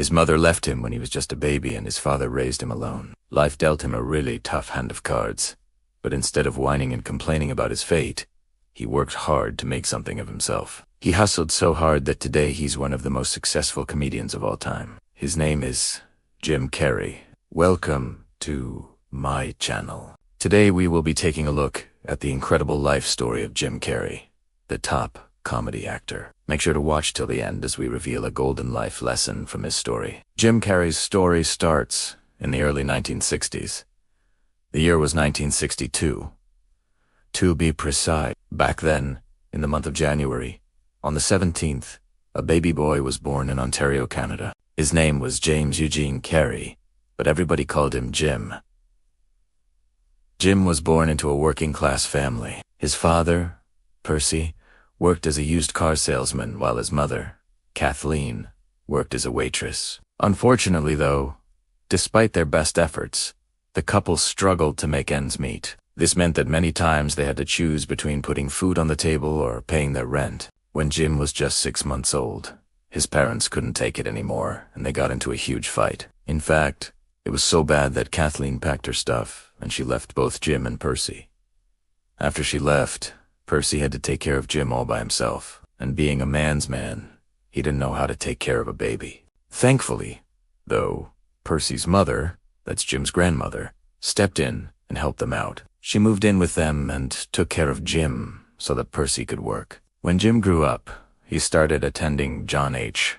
His mother left him when he was just a baby and his father raised him alone. Life dealt him a really tough hand of cards, but instead of whining and complaining about his fate, he worked hard to make something of himself. He hustled so hard that today he's one of the most successful comedians of all time. His name is Jim Carrey. Welcome to my channel. Today we will be taking a look at the incredible life story of Jim Carrey, the top comedy actor. Make sure to watch till the end as we reveal a golden life lesson from his story. Jim Carrey's story starts in the early 1960s. The year was 1962. To be precise, back then, in the month of January, on the 17th, a baby boy was born in Ontario, Canada. His name was James Eugene Carrey, but everybody called him Jim. Jim was born into a working-class family. His father, Percy, worked as a used car salesman while his mother, Kathleen, worked as a waitress. Unfortunately, though, despite their best efforts, the couple struggled to make ends meet. This meant that many times they had to choose between putting food on the table or paying their rent. When Jim was just 6 months old, his parents couldn't take it anymore and they got into a huge fight. In fact, it was so bad that Kathleen packed her stuff and she left both Jim and Percy. After she left, Percy had to take care of Jim all by himself, and being a man's man, he didn't know how to take care of a baby. Thankfully, though, Percy's mother, that's Jim's grandmother, stepped in and helped them out. She moved in with them and took care of Jim so that Percy could work. When Jim grew up, he started attending John H.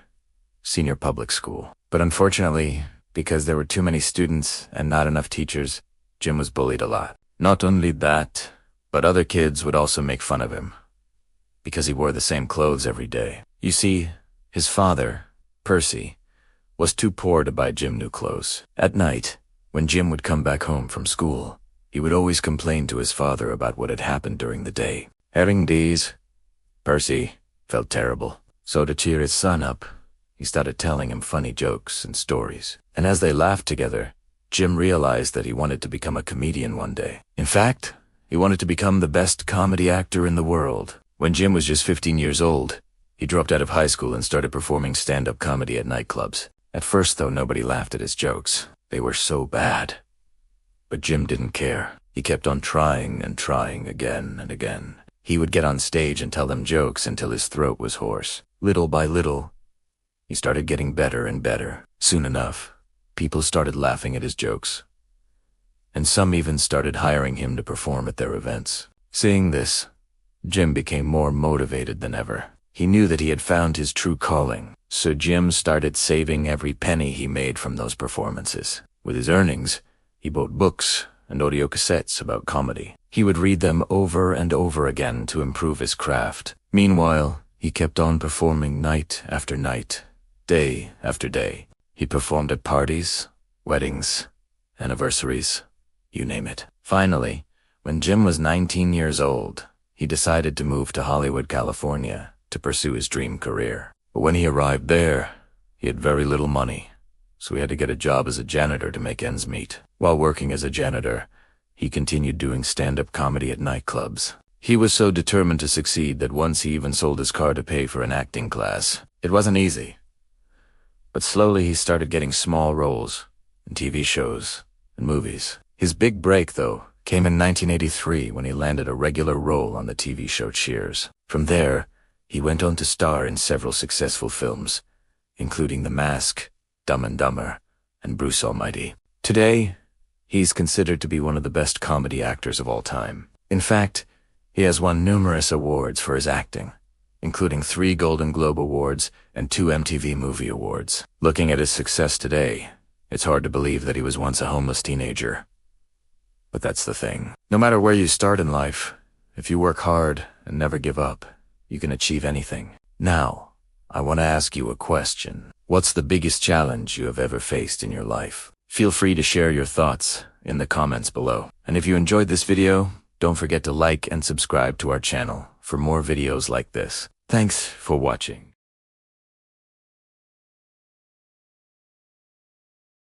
Senior Public School. But unfortunately, because there were too many students and not enough teachers, Jim was bullied a lot. Not only that, but other kids would also make fun of him because he wore the same clothes every day. You see, his father, Percy, was too poor to buy Jim new clothes. At night, when Jim would come back home from school, he would always complain to his father about what had happened during the day. Hearing these, Percy felt terrible. So to cheer his son up, he started telling him funny jokes and stories. And as they laughed together, Jim realized that he wanted to become a comedian one day. In fact, he wanted to become the best comedy actor in the world. When Jim was just 15 years old, he dropped out of high school and started performing stand-up comedy at nightclubs. At first, though, nobody laughed at his jokes. They were so bad. But Jim didn't care. He kept on trying and trying again and again. He would get on stage and tell them jokes until his throat was hoarse. Little by little, he started getting better and better. Soon enough, people started laughing at his jokes, and some even started hiring him to perform at their events. Seeing this, Jim became more motivated than ever. He knew that he had found his true calling, so Jim started saving every penny he made from those performances. With his earnings, he bought books and audio cassettes about comedy. He would read them over and over again to improve his craft. Meanwhile, he kept on performing night after night, day after day. He performed at parties, weddings, anniversaries, you name it. Finally, when Jim was 19 years old, he decided to move to Hollywood, California to pursue his dream career. But when he arrived there, he had very little money, so he had to get a job as a janitor to make ends meet. While working as a janitor, he continued doing stand-up comedy at nightclubs. He was so determined to succeed that once he even sold his car to pay for an acting class. It wasn't easy, but slowly he started getting small roles in TV shows and movies. His big break, though, came in 1983 when he landed a regular role on the TV show Cheers. From there, he went on to star in several successful films, including The Mask, Dumb and Dumber, and Bruce Almighty. Today, he's considered to be one of the best comedy actors of all time. In fact, he has won numerous awards for his acting, including 3 Golden Globe Awards and 2 MTV Movie Awards. Looking at his success today, it's hard to believe that he was once a homeless teenager. But that's the thing. No matter where you start in life, if you work hard and never give up, you can achieve anything. Now, I want to ask you a question. What's the biggest challenge you have ever faced in your life? Feel free to share your thoughts in the comments below. And if you enjoyed this video, don't forget to like and subscribe to our channel for more videos like this. Thanks for watching.